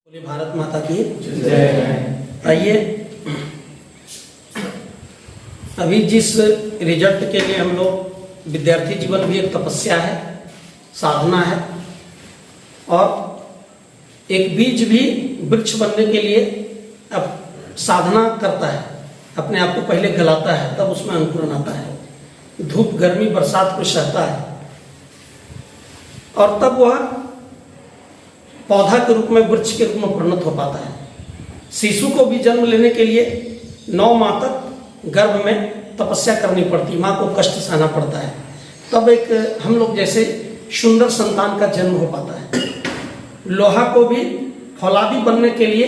बोले भारत माता की जय। आइए, अभी जिस रिजल्ट के लिए हम लोग, विद्यार्थी जीवन भी एक तपस्या है, साधना है, और एक बीज भी वृक्ष बनने के लिए अब साधना करता है, अपने आप को पहले गलाता है, तब उसमें अंकुरन आता है। धूप गर्मी बरसात को सहता है और तब वह पौधा के रूप में, वृक्ष के रूप में परिणत हो पाता है। शिशु को भी जन्म लेने के लिए 9 माह तक गर्भ में तपस्या करनी पड़ती, माँ को कष्ट सहना पड़ता है, तब एक हम लोग जैसे सुंदर संतान का जन्म हो पाता है। लोहा को भी फौलादी बनने के लिए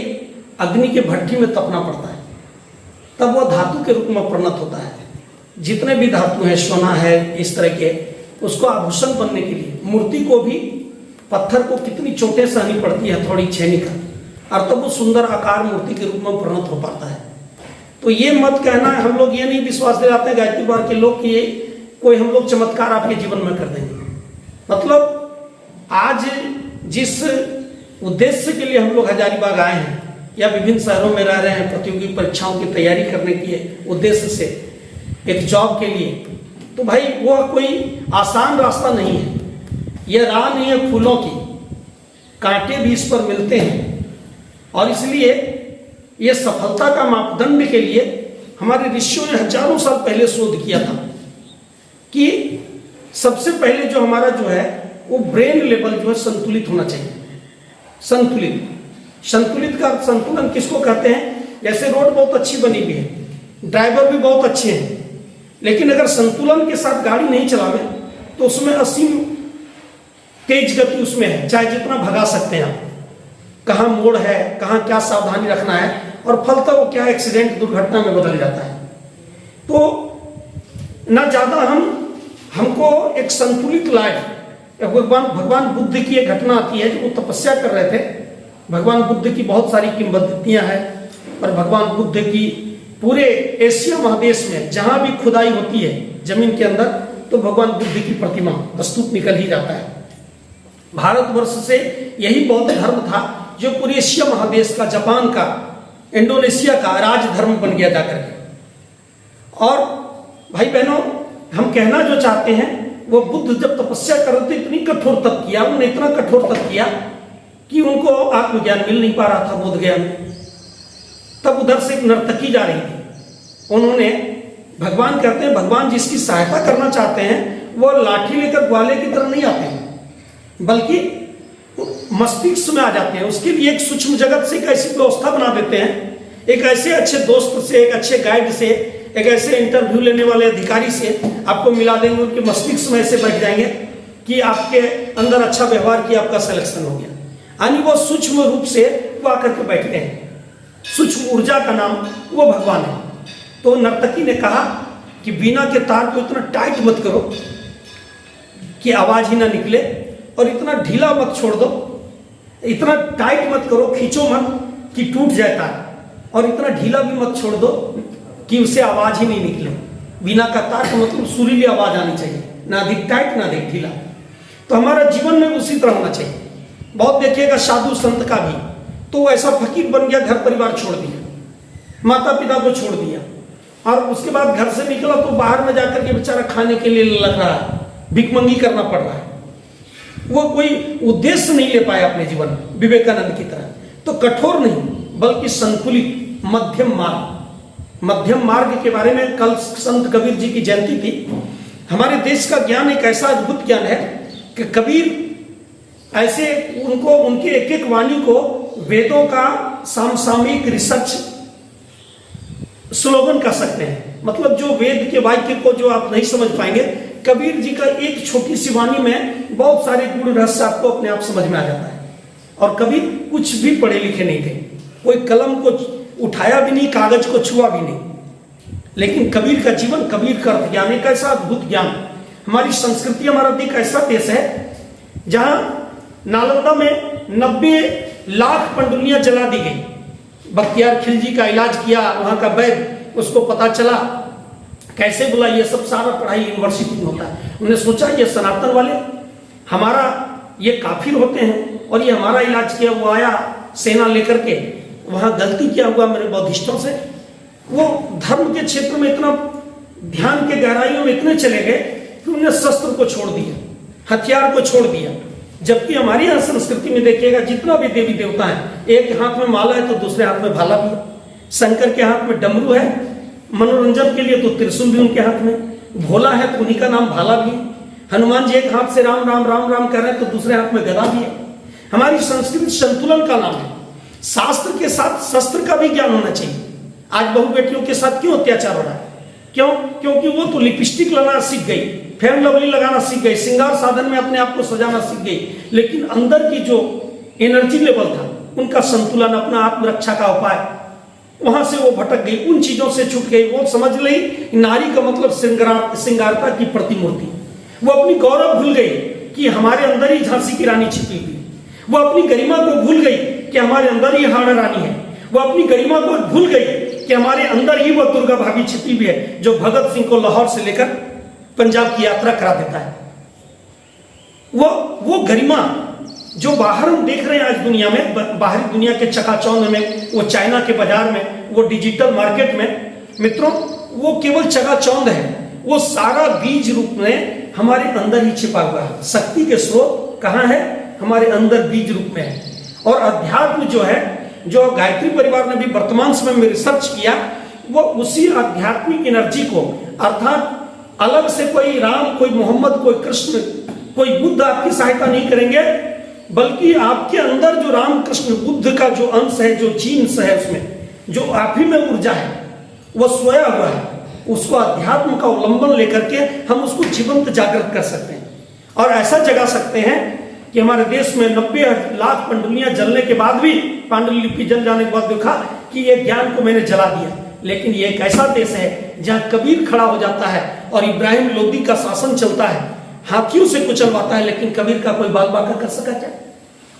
अग्नि के भट्ठी में तपना पड़ता है, तब वह धातु के रूप में परिणत होता है। जितने भी धातु हैं, सोना है, इस तरह के, उसको आभूषण बनने के लिए मूर्ति को भी, पत्थर को कितनी चोटें सहनी पड़ती है, थोड़ी छेनी का, और तब वो सुंदर आकार मूर्ति के रूप में परिणत हो पाता है। तो ये मत कहना, हम लोग ये नहीं विश्वास दिलाते गायत्री बार के लोग कि ये कोई हम लोग चमत्कार आपके जीवन में कर देंगे। मतलब आज जिस उद्देश्य के लिए हम लोग हजारीबाग आए हैं या विभिन्न शहरों में रह रहे हैं, प्रतियोगी परीक्षाओं की तैयारी करने के उद्देश्य से, एक जॉब के लिए, तो भाई वो कोई आसान रास्ता नहीं है। यह राह नहीं है फूलों की, कांटे भी इस पर मिलते हैं, और इसलिए यह सफलता का मापदंड के लिए हमारे ऋषियों ने हजारों साल पहले शोध किया था कि सबसे पहले जो हमारा जो है वो ब्रेन लेवल जो है संतुलित होना चाहिए। संतुलित का संतुलन किसको कहते हैं? जैसे रोड बहुत अच्छी बनी हुई है, ड्राइवर भी बहुत अच्छे हैं, लेकिन अगर संतुलन के साथ गाड़ी नहीं चलावे तो उसमें असीम तेज गति उसमें है, चाहे जितना भगा सकते हैं आप, कहाँ मोड़ है, कहाँ क्या सावधानी रखना है, और फलतः वो क्या एक्सीडेंट, दुर्घटना में बदल जाता है। तो ना ज्यादा हमको एक संतुलित लाइफ, भगवान बुद्ध की एक घटना आती है, जो वो तपस्या कर रहे थे। भगवान बुद्ध की बहुत सारी किंवदंतियां हैं, और भगवान बुद्ध की पूरे एशिया महादेश में जहां भी खुदाई होती है जमीन के अंदर, तो भगवान बुद्ध की प्रतिमा, स्तूप निकल ही जाता है। भारतवर्ष से यही बौद्ध धर्म था जो पूरे एशिया महादेश का, जापान का, इंडोनेशिया का राज धर्म बन गया जाकर के। और भाई बहनों, हम कहना जो चाहते हैं, वो बुद्ध जब तपस्या कर रहे थे, इतनी कठोर तप किया, उन्होंने इतना कठोर तप किया कि उनको आत्मज्ञान मिल नहीं पा रहा था बोध गया में। तब उधर से एक नर्तकी जा रही थी, उन्होंने, भगवान कहते हैं, भगवान जिसकी सहायता करना चाहते हैं वो लाठी लेकर ग्वाले की तरह नहीं आते हैं, बल्कि मस्तिष्क में आ जाते हैं। उसके लिए एक सूक्ष्म जगत से एक ऐसी व्यवस्था बना देते हैं, एक ऐसे अच्छे दोस्त से, एक अच्छे गाइड से, एक ऐसे इंटरव्यू लेने वाले अधिकारी से आपको मिला देंगे, उनके मस्तिष्क में ऐसे बैठ जाएंगे कि आपके अंदर अच्छा व्यवहार किया, आपका सिलेक्शन हो गया। यानी वो सूक्ष्म रूप से वो आकर के बैठते हैं, सूक्ष्म ऊर्जा का नाम वो भगवान है। तो नर्तकी ने कहा कि बीना के तार को इतना टाइट मत करो कि आवाज ही ना निकले, और इतना ढीला मत छोड़ दो, इतना टाइट मत करो, खींचो मत कि टूट जाए तार, और इतना ढीला भी मत छोड़ दो कि उससे आवाज ही नहीं निकले। बीना का तार का मतलब सुरीली आवाज आनी चाहिए, ना अधिक टाइट ना अधिक ढीला। तो हमारा जीवन में उसी तरह होना चाहिए। बहुत देखिएगा साधु संत का भी, तो ऐसा फकीर बन गया, घर परिवार छोड़ दिया, माता पिता को छोड़ दिया, और उसके बाद घर से निकला तो बाहर में जाकर के बेचारा खाने के लिए लग रहा है, भिखमंगी करना पड़ रहा है। वो कोई उद्देश्य नहीं ले पाया अपने जीवन में, विवेकानंद की तरह। तो कठोर नहीं, बल्कि संतुलित मध्यम मार्ग के बारे में कल संत कबीर जी की जयंती थी। हमारे देश का ज्ञान एक ऐसा अद्भुत ज्ञान है कि कबीर ऐसे उनको, उनके एक एक वाणी को वेदों का समसामयिक रिसर्च स्लोगन कह सकते हैं। मतलब जो वेद के वाक्य को जो आप नहीं समझ पाएंगे, कबीर जी का एक छोटी सी वाणी में बहुत सारे गुण रहस्य आपको अपने आप समझ में आ जाता है। और कबीर कुछ भी पढ़े लिखे नहीं थे, कोई कलम को उठाया भी नहीं, कागज को छुआ भी नहीं, लेकिन कबीर का जीवन, कबीर का अर्थ ज्ञान, एक ऐसा अद्भुत ज्ञान। हमारी संस्कृति, हमारा देश ऐसा देश है जहां नालंदा में 90 लाख पंडुलियां जला दी गई। बख्तियार खिलजी का इलाज किया वहां का वैद्य, उसको पता चला कैसे बोला, ये सब सारा पढ़ाई यूनिवर्सिटी में होता है। उन्होंने सोचा ये सनातन वाले हमारा ये काफिर होते हैं, और ये हमारा इलाज किया। वो आया सेना लेकर के वहां गलती क्या हुआ मेरे बौद्धिस्टों से, वो धर्म के क्षेत्र में इतना ध्यान के गहराइयों में इतने चले गए कि उन्होंने शस्त्र को छोड़ दिया, हथियार को छोड़ दिया। जबकि हमारी यहाँ संस्कृति में देखिएगा जितना भी देवी देवता है, एक हाथ में माला है तो दूसरे हाथ में भाला भी है, शंकर के हाथ में डमरू है, मनोरंजन के लिए तो त्रिशूल भी उनके हाथ में, भोला है तो उन्हीं का नाम भाला भी है, हनुमान जी एक हाथ से राम राम राम राम कर रहे हैं तो दूसरे हाथ में गदा भी है। हमारी संस्कृति संतुलन का नाम है। शास्त्र के साथ शस्त्र का भी ज्ञान होना चाहिए। आज बहु बेटियों के साथ क्यों अत्याचार हो रहा है? क्यों? क्योंकि वो तो लिपस्टिक लगाना सीख गई, फेयर लवली लगाना सीख गई, श्रृंगार साधन में अपने आप को सजाना सीख गई, लेकिन अंदर की जो एनर्जी लेवल था, उनका संतुलन, अपना आत्मरक्षा का उपाय, वहां से वो भटक गई, उन चीजों से छूट गई। वो समझ ली नारी का मतलब श्रृंगारता की प्रतिमूर्ति। वो अपनी गौरव भूल गई कि हमारे अंदर ही झांसी की रानी छिपी हुई। वो अपनी गरिमा को भूल गई कि हमारे अंदर ही हाड़ा रानी है। वो अपनी गरिमा को भूल गई कि हमारे अंदर ही वो दुर्गा भाभी छिपी हुई है, जो भगत सिंह को लाहौर से लेकर पंजाब की यात्रा करा देता है। वो गरिमा जो बाहर हम देख रहे हैं आज दुनिया में, बाहरी दुनिया के चकाचौंध में, वो चाइना के बाजार में, वो डिजिटल मार्केट में, मित्रों वो केवल चकाचौंध है। वो सारा बीज रूप में हमारे अंदर ही छिपा हुआ है। शक्ति के स्रोत कहाँ है? हमारे अंदर बीज रूप में है। और अध्यात्म जो है, जो गायत्री परिवार ने भी वर्तमान समय में रिसर्च किया, वो उसी आध्यात्मिक एनर्जी को, अर्थात अलग से कोई राम, कोई मोहम्मद, कोई कृष्ण, कोई बुद्ध आपकी सहायता नहीं करेंगे, बल्कि आपके अंदर जो राम कृष्ण बुद्ध का जो अंश है, जो जीन्स है, उसमें जो आप ही में ऊर्जा है, वो सोया हुआ है। उसको अध्यात्म का अवलंबन लेकर के हम उसको जीवंत जागृत कर सकते हैं और ऐसा जगा सकते हैं कि हमारे देश में 90 लाख पांडुलियां जलने के बाद भी, पांडुलिपि जल जाने के बाद देखा कि ये ज्ञान को मैंने जला दिया। लेकिन ये एक ऐसा देश है जहां कबीर खड़ा हो जाता है और इब्राहिम लोदी का शासन चलता है, हाथियों से कुचलवाता है, लेकिन कबीर का कोई बाल बाका कर सका क्या?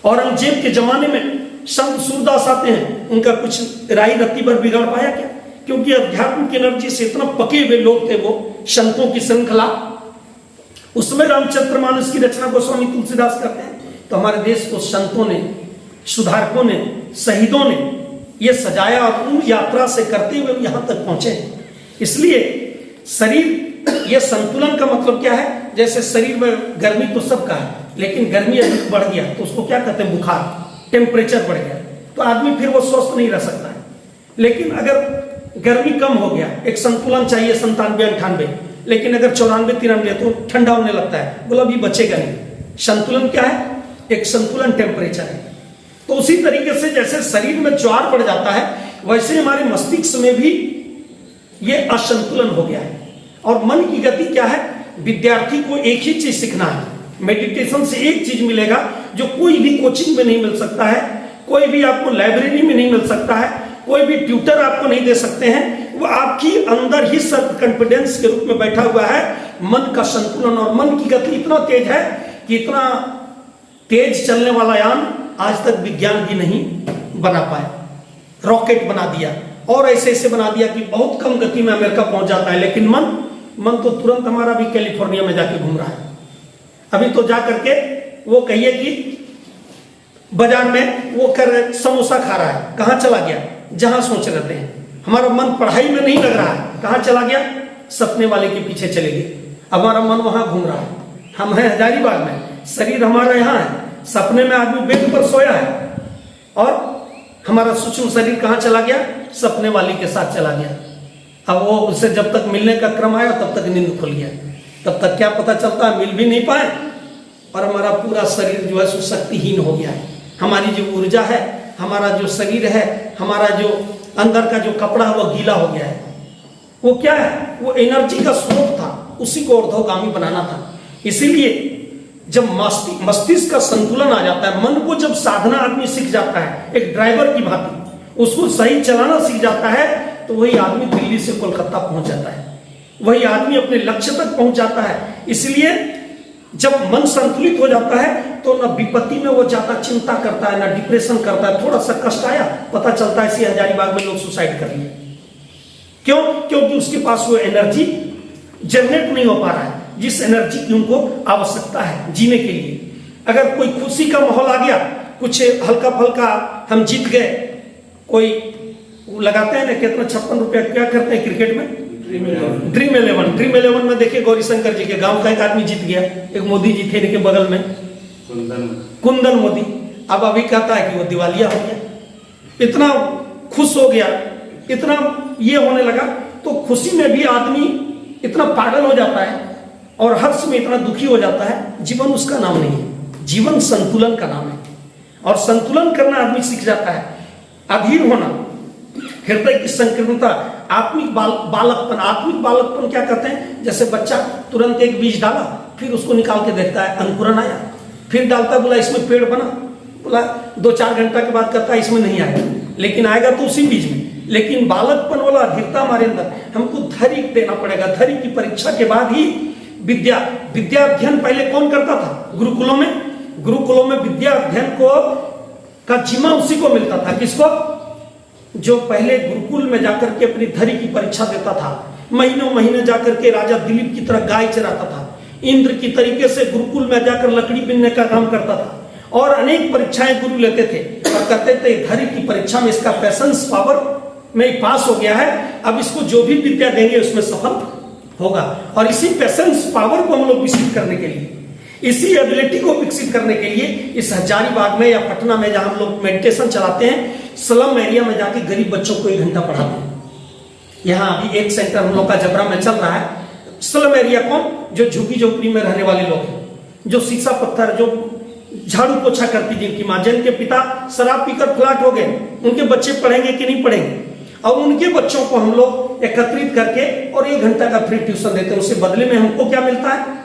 औरंगजेब के जमाने में संत सूरदास आते हैं, उनका कुछ राई रत्ती भर बिगाड़ पाया क्या? क्योंकि अध्यात्म की एनर्जी से इतना पके हुए लोग थे वो, संतों की श्रृंखला। उसमें रामचरितमानस की रचना गोस्वामी तुलसीदास करते हैं। तो हमारे देश को संतों ने, सुधारकों ने, शहीदों ने ये सजाया और उन यात्रा से करते हुए यहां तक पहुंचे। इसलिए शरीर, ये संतुलन का मतलब क्या है? जैसे शरीर में गर्मी तो सबका है, लेकिन गर्मी अधिक बढ़ गया तो उसको क्या कहते हैं? बुखार, टेम्परेचर बढ़ गया तो आदमी फिर वो स्वस्थ नहीं रह सकता है। लेकिन अगर गर्मी कम हो गया, एक संतुलन चाहिए 97-98, लेकिन अगर 94-93 तो ठंडा होने लगता है, बोला भी बचेगा नहीं। संतुलन क्या है? एक संतुलन टेम्परेचर है। तो उसी तरीके से जैसे शरीर में ज्वार पड़ जाता है, वैसे हमारे मस्तिष्क में भी ये असंतुलन हो गया है। और मन की गति क्या है? विद्यार्थी को एक ही चीज सीखना है। मेडिटेशन से एक चीज मिलेगा जो कोई भी कोचिंग में नहीं मिल सकता है, कोई भी आपको लाइब्रेरी में नहीं मिल सकता है, कोई भी ट्यूटर आपको नहीं दे सकते हैं। वो आपकी अंदर ही सेल्फ कॉन्फिडेंस के रूप में बैठा हुआ है, मन का संतुलन। और मन की गति इतना तेज है कि इतना तेज चलने वाला यान आज तक विज्ञान भी नहीं बना पाया। रॉकेट बना दिया और ऐसे ऐसे बना दिया कि बहुत कम गति में अमेरिका पहुंच जाता है, लेकिन मन तो तुरंत हमारा भी कैलिफोर्निया में जाके घूम रहा है। अभी तो जा करके वो कहिए कि बाजार में वो कर समोसा खा रहा है, कहां चला गया? जहां सोच रहते हैं। हमारा मन पढ़ाई में नहीं लग रहा है, कहां चला गया? सपने वाले के पीछे चले गए। हमारा मन वहां घूम रहा है। हम हैं हजारीबाग में, शरीर हमारा यहाँ है, सपने में आदमी बेड पर सोया है और हमारा सूक्ष्म शरीर कहां चला गया? सपने वाली के साथ चला गया। अब वो उससे जब तक मिलने का क्रम आया तब तक नींद खुल गया, तब तक क्या पता चलता है? मिल भी नहीं पाए और हमारा पूरा शरीर जो है सो शक्तिहीन हो गया है। हमारी जो ऊर्जा है, हमारा जो शरीर है, हमारा जो अंदर का जो कपड़ा है वो गीला हो गया है। वो क्या है? वो एनर्जी का स्रोत था, उसी को ऊर्ध्वगामी बनाना था। इसीलिए जब मस्तिष्क का संतुलन आ जाता है, मन को जब साधना आदमी सीख जाता है, एक ड्राइवर की भांति उसको सही चलाना सीख जाता है, तो वही आदमी दिल्ली से कोलकाता पहुंच जाता है, वही आदमी अपने लक्ष्य तक पहुंच जाता है। इसलिए जब मन संतुलित हो जाता है तो न विपत्ति में वो ज्यादा चिंता करता है, न डिप्रेशन करता है। थोड़ा सा कष्ट आया, पता चलता है इसी हजारीबाग में लोग सुसाइड कर लिए। क्यों? क्योंकि उसके पास वो एनर्जी जनरेट नहीं हो पा रहा है जिस एनर्जी की उनको आवश्यकता है जीने के लिए। अगर कोई खुशी का माहौल आ गया कुछ हल्का फल्का हम जीत गए, कोई लगाते हैं ना कितना 56 रुपया, क्या करते हैं क्रिकेट में ड्रीम 11 में देखिए गौरी शंकर जी के गांव का एक आदमी जीत गया, एक मोदी जी थे इनके बगल में कुंदन मोदी। अब अभी कहता है कि वो दिवालिया हो गया, इतना खुश हो गया, इतना ये होने लगा। तो खुशी में भी आदमी इतना पागल हो जाता है और हर्ष में इतना दुखी हो जाता है, जीवन उसका नाम नहीं है। जीवन संतुलन का नाम है और संतुलन करना आदमी सीख जाता है। अधीर होना, हृदय की संकीर्णता, आत्मिक बालकपन क्या कहते हैं? जैसे बच्चा तुरंत एक बीज डाला, फिर उसको निकाल के देखता है, अंकुरन आया, फिर डालता है, बोला इसमें पेड़ बना, बोला 2-4 घंटा के बाद कहता है इसमें नहीं आएगा, लेकिन आएगा तो उसी बीज में। लेकिन बालकपन वाला अधीरता हमारे अंदर, हमको धैर्य देना पड़ेगा। धैर्य की परीक्षा के बाद ही विद्या अध्ययन पहले कौन करता था? गुरुकुलों में विद्या अध्ययन का जिम्मा उसी को मिलता था। किसको? जो पहले गुरुकुल में जाकर के अपनी धैर्य की परीक्षा देता था, महीनों महीने जाकर के राजा दिलीप की तरह गाय चराता था, इंद्र की तरीके से गुरुकुल में जाकर लकड़ी बीनने का काम करता था और अनेक परीक्षाएं गुरु लेते थे और कहते थे धैर्य की परीक्षा में इसका पेशेंस पावर में पास हो गया है, अब इसको जो भी विद्या देंगे उसमें सफल होगा। और इसी पेशेंस पावर को हम लोग विकसित करने के लिए, इसी एबिलिटी को विकसित करने के लिए इस हजारीबाग में या पटना में जहां हम लोग मेडिटेशन चलाते हैं, स्लम एरिया में जाके गरीब बच्चों को 1 घंटा पढ़ाते हैं। यहाँ अभी एक सेंटर हम लोग का जबरा में चल रहा है। स्लम एरिया कौन? जो झुग्गी झोपड़ी में रहने वाले लोग हैं, जो शीशा पत्थर, जो झाड़ू पोछा करती जिनकी माँ, जिनके पिता शराब पीकर फ्लैट हो गए, उनके बच्चे पढ़ेंगे कि नहीं पढ़ेंगे? और उनके बच्चों को हम लोग एकत्रित करके और 1 घंटा का फ्री ट्यूशन देते हैं। उससे बदले में हमको क्या मिलता है?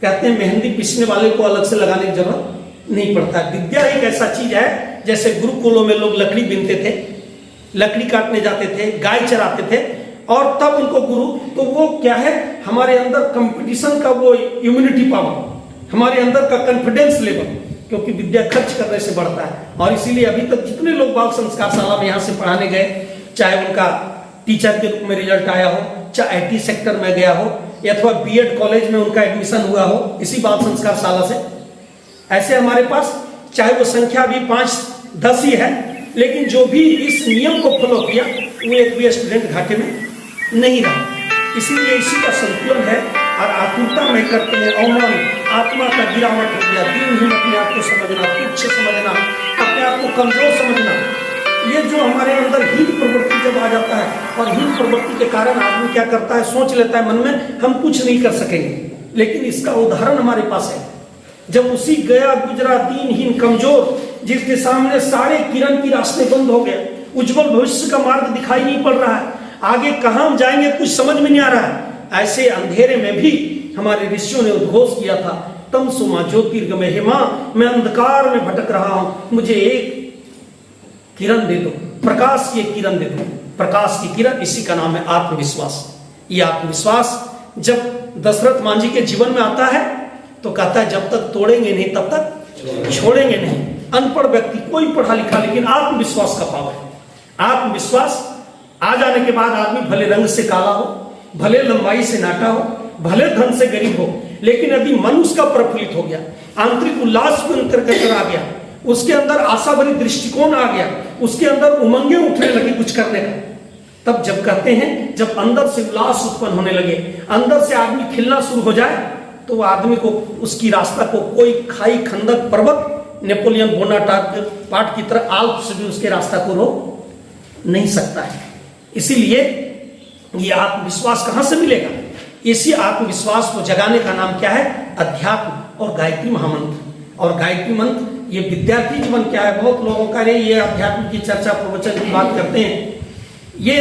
कहते हैं मेहंदी पीसने वाले को अलग से लगाने की जरूरत नहीं पड़ता। विद्या एक ऐसा चीज है, जैसे गुरुकुलों में लोग लकड़ी बीनते थे, लकड़ी काटने जाते थे, गाय चराते थे और तब उनको गुरु, तो वो क्या है? हमारे अंदर कंपटीशन का वो इम्यूनिटी पावर, हमारे अंदर का कॉन्फिडेंस लेवल, क्योंकि विद्या खर्च करने से बढ़ता है। और इसीलिए अभी तक जितने लोग बाल संस्कार शाला में यहाँ से पढ़ाने गए, चाहे उनका टीचर के रूप में रिजल्ट आया हो, चाहे IT सेक्टर में गया हो, अथवा BEd कॉलेज में उनका एडमिशन हुआ हो इसी बाल संस्कार शाला से, ऐसे हमारे पास चाहे वो संख्या भी 5-10 ही है, लेकिन जो भी इस नियम को फॉलो किया वो एक भी स्टूडेंट घाटे में नहीं रहा। इसीलिए इसी का संतुलन है। और आतुरता में करते हैं, अवमान, आत्मा का गिरावट हो गया, दिनहीन अपने आप को समझना, तुच्छ समझना, अपने आप को कमजोर समझना, ये जो हमारे अंदर हीन प्रवृत्ति जब आ जाता है, और हीन प्रवृत्ति के कारण आदमी क्या करता है? सोच लेता है मन में हम कुछ नहीं कर सकेंगे। लेकिन इसका उदाहरण हमारे पास है, जब उसी गया गुजरा दीनहीन कमजोर जिसके सामने सारे किरण की रास्ते बंद हो गए, उज्जवल भविष्य का मार्ग दिखाई नहीं पड़ रहा है, आगे कहां हम जाएंगे कुछ समझ में नहीं आ रहा है, ऐसे अंधेरे में भी हमारे ऋषियों ने उद्घोष किया था, तम सुमा ज्योतिर्गमय हेमा, मैं अंधकार में भटक रहा हूं, मुझे एक किरण दे दो, प्रकाश की एक किरण दे दो। प्रकाश की किरण, इसी का नाम है आत्मविश्वास। ये आत्मविश्वास जब दशरथ मांझी के जीवन में आता है तो कहता है जब तक तोड़ेंगे नहीं तब तक छोड़ेंगे नहीं। अनपढ़ व्यक्ति, कोई पढ़ा लिखा, लेकिन आत्मविश्वास का पावर है। आत्मविश्वास आ जाने के बाद आदमी भले रंग से काला हो, भले लंबाई से नाटा हो, भले धन से गरीब हो, लेकिन यदि मन उसका प्रफुल्लित हो गया, आंतरिक उल्लास को अंतर आ गया, उसके अंदर आशा भरी दृष्टिकोण आ गया, उसके अंदर उमंगे उठने लगे कुछ करने का, तब जब कहते हैं जब अंदर से उल्लास उत्पन्न होने लगे, अंदर से आदमी खिलना शुरू हो जाए, तो वो आदमी को उसकी रास्ता को कोई खाई खंदक पर्वत नेपोलियन बोनापार्ट की तरह आल्प्स से भी उसके रास्ता को रोक नहीं सकता है। इसीलिए ये आत्मविश्वास कहां से मिलेगा? इसी आत्मविश्वास को जगाने का नाम क्या है? अध्यात्म और गायत्री महामंत्र। और गायत्री मंत्र ये विद्यार्थी जीवन क्या है, बहुत लोगों का ये अध्यात्म की चर्चा प्रवचन की बात करते हैं। ये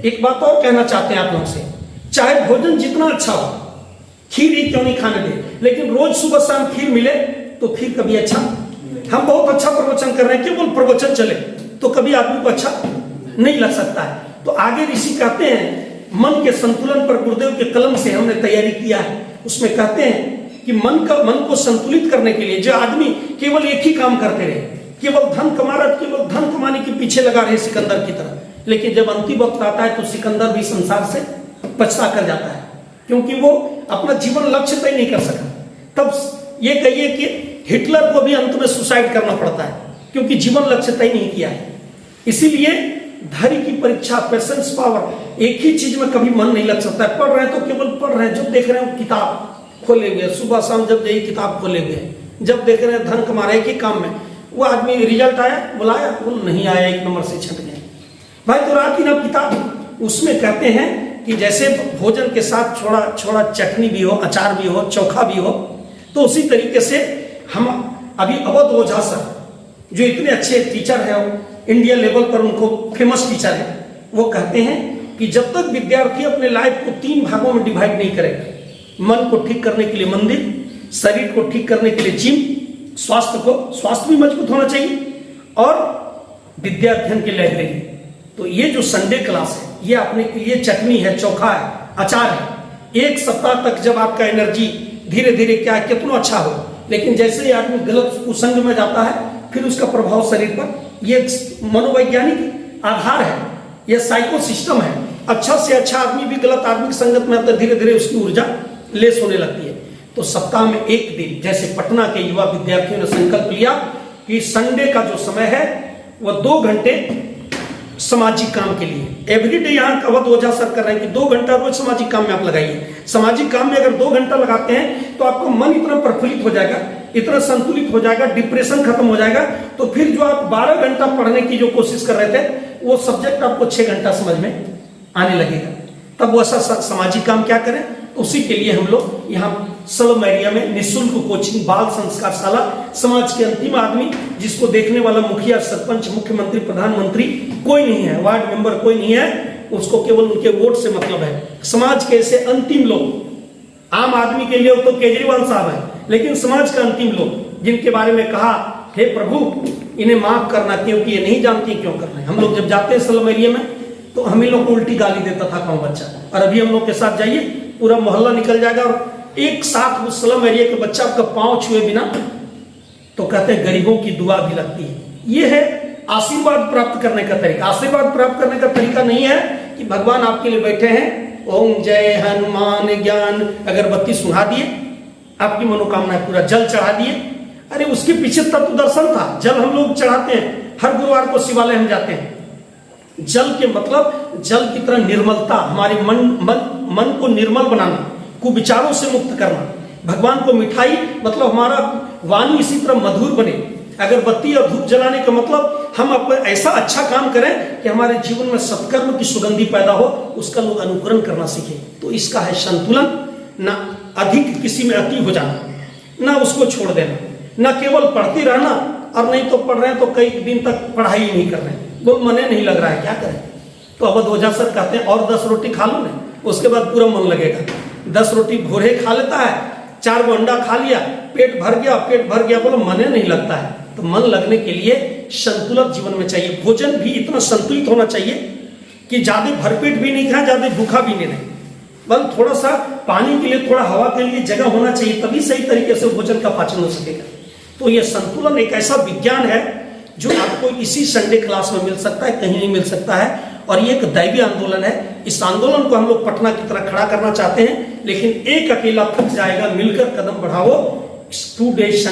एक बात और कहना चाहते हैं आप लोगों से, चाहे भोजन जितना अच्छा हो, खीर ही क्यों नहीं खाने दे, लेकिन रोज सुबह शाम खीर मिले तो फिर कभी अच्छा, हम बहुत अच्छा प्रवचन कर रहे हैं, केवल प्रवचन चले तो कभी आदमी को अच्छा नहीं लग सकता है। तो आगे ऋषि कहते हैं मन के संतुलन पर गुरुदेव के कलम से हमने तैयारी किया है, उसमें कहते हैं कि मन को संतुलित करने के लिए जो आदमी केवल एक ही काम करते रहे, केवल धन कमा रहा, केवल धन कमाने के पीछे लगा रहे सिकंदर की तरह, लेकिन जब अंतिम वक्त आता है तो सिकंदर भी संसार से पछता कर जाता है, क्योंकि वो अपना जीवन लक्ष्य तय नहीं कर सका। तब ये कहिए कि हिटलर को भी अंत में सुसाइड करना पड़ता है, क्योंकि जीवन लक्ष्य तय नहीं किया है। इसीलिए धैर्य की परीक्षा, पेशेंस पावर, एक ही चीज में कभी मन नहीं लग सकता है। पढ़ रहे हैं तो केवल पढ़ रहे हैं, जब देख रहे हैं किताब खोले हुए, सुबह शाम जब जाइए किताब खोले हुए, जब देख रहे हैं धन कमा रहे कि काम में, वो आदमी रिजल्ट आया बुलाया, वो नहीं आया, 1 नंबर से छट गए। भाई तो रात की ना किताब, उसमें कहते हैं कि जैसे भोजन के साथ थोड़ा थोड़ा चटनी भी हो, अचार भी हो, चोखा भी हो, तो उसी तरीके से हम अभी अवध ओझा सर जो इतने अच्छे टीचर हैं, इंडिया लेवल पर उनको फेमस टीचर है, वो कहते हैं कि जब तक विद्यार्थी अपने लाइफ को 3 भागों में डिवाइड नहीं करेगा, मन को ठीक करने के लिए मंदिर, शरीर को ठीक करने के लिए जिम, स्वास्थ्य भी मजबूत होना चाहिए, और विद्या अध्ययन की लाइब्रेरी। तो ये जो संडे क्लास है, ये अपने के लिए चटनी है, चोखा है, अचार है। 1 सप्ताह तक जब आपका एनर्जी धीरे धीरे क्या है, कितना अच्छा हो, लेकिन जैसे ही आदमी गलत कुसंग में जाता है, फिर उसका प्रभाव शरीर पर, ये मनोवैज्ञानिक आधार है, ये साइको सिस्टम है। अच्छा से अच्छा आदमी भी गलत आदमी की संगत में आता है, धीरे धीरे उसकी ऊर्जा लेस होने लगती है। तो सप्ताह में 1 दिन, जैसे पटना के युवा विद्यार्थियों ने संकल्प लिया कि संडे का जो समय है वह 2 घंटे सामाजिक काम के लिए, एवरीडे यहाँ अवध ओझा सर कर रहे हैं कि 2 घंटा रोज सामाजिक काम में आप लगाइए। सामाजिक काम में अगर 2 घंटा लगाते हैं तो आपका मन इतना प्रफुल्लित हो जाएगा, इतना संतुलित हो जाएगा, डिप्रेशन खत्म हो जाएगा। तो फिर जो आप 12 घंटा पढ़ने की जो कोशिश कर रहे थे, वो सब्जेक्ट आपको 6 घंटा समझ में आने लगेगा। तब वो ऐसा सामाजिक काम क्या करें, उसी के लिए हम लोग यहाँ स्लम एरिया में निःशुल्क कोचिंग, बाल संस्कार शाला, समाज के अंतिम आदमी जिसको देखने वाला मुखिया, सरपंच, मुख्यमंत्री, प्रधानमंत्री कोई नहीं है, वार्ड मेंबर कोई नहीं है, उसको केवल उनके वोट से मतलब है। समाज के ऐसे अंतिम लोग, आम आदमी के लिए तो केजरीवाल साहब है, लेकिन समाज का अंतिम लोग जिनके बारे में कहा, हे प्रभु इन्हें माफ करना, क्योंकि ये नहीं जानती क्यों कर रहे हैं। हम लोग जब जाते हैं स्लम एरिया में तो हम ही लोग को उल्टी गाली देता था गाँव बच्चा, और अभी हम लोग के साथ जाइए पूरा मोहल्ला निकल जाएगा, और एक साथ उस स्लम एरिया के बच्चा आपका पांव छुए बिना तो कहते हैं गरीबों की दुआ भी लगती है। ये है आशीर्वाद प्राप्त करने का तरीका। आशीर्वाद प्राप्त करने का तरीका नहीं है कि भगवान आपके लिए बैठे हैं, ओम जय हनुमान ज्ञान, अगरबत्ती सुना दिए, आपकी मनोकामना पूरा, जल चढ़ा दिए। अरे उसके पीछे तत्व दर्शन था। जल हम लोग चढ़ाते हैं, हर गुरुवार को शिवालय हम जाते हैं। जल के मतलब जल की तरह निर्मलता, हमारे मन को निर्मल बनाना, कुविचारों से मुक्त करना। भगवान को मिठाई मतलब हमारा वाणी इसी तरह मधुर बने। अगरबत्ती और धूप जलाने का मतलब हम ऐसा अच्छा काम करें कि हमारे जीवन में सत्कर्म की सुगंधी पैदा हो, उसका लोग अनुकरण करना सीखे। तो इसका है संतुलन, ना अधिक किसी में अति हो जाना, ना उसको छोड़ देना, ना केवल पढ़ते रहना, और नहीं तो पढ़ रहे हैं तो कई दिन तक पढ़ाई नहीं कर रहे हैं, वो मने नहीं लग रहा है, क्या करें। तो अवध ओझा सर कहते हैं और 10 रोटी खा लो ना, उसके बाद पूरा मन लगेगा। 10 रोटी भोरे खा लेता है, 4 गो अंडा खा लिया, पेट भर गया, बोलो मने नहीं लगता है। तो मन लगने के लिए संतुलित जीवन में चाहिए। भोजन भी इतना संतुलित होना चाहिए कि ज्यादा भरपेट भी नहीं खाए, ज्यादा भूखा भी नहीं रहे, बस थोड़ा सा पानी के लिए, थोड़ा हवा के लिए जगह होना चाहिए, तभी सही तरीके से भोजन का पाचन हो सकेगा। तो यह संतुलन एक ऐसा विज्ञान है जो आपको इसी संडे क्लास में मिल सकता है, कहीं नहीं मिल सकता है। और ये एक दैवीय आंदोलन है। इस आंदोलन को हम लोग पटना की तरह खड़ा करना चाहते हैं, लेकिन एक अकेला थक जाएगा, मिलकर कदम बढ़ाओ। 2 डेज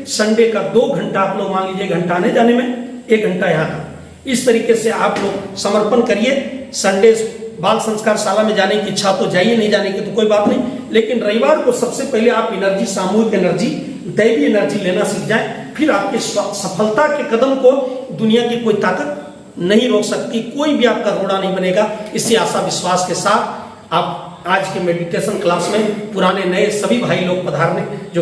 संडे का 2 घंटा आप लोग मान लीजिए, घंटा आने जाने में, 1 घंटा यहाँ का। इस तरीके से आप लोग समर्पण करिए। संडे बाल संस्कार शाला में जाने की इच्छा तो जाइए, नहीं जाने की तो कोई बात नहीं, लेकिन रविवार को सबसे पहले आप एनर्जी, सामूहिक एनर्जी, दैवीय एनर्जी लेना सीख जाए। फिर आपके सफलता के कदम को दुनिया की कोई ताकत नहीं रोक सकती, कोई भी आपका रोड़ा नहीं बनेगा। इसी आशा विश्वास के साथ आप आज के मेडिटेशन क्लास में पुराने नए सभी भाई लोग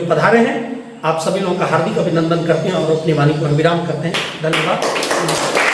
पधारे हैं, आप सभी लोगों का हार्दिक अभिनंदन करते हैं और अपनी वाणी को विराम करते हैं। धन्यवाद।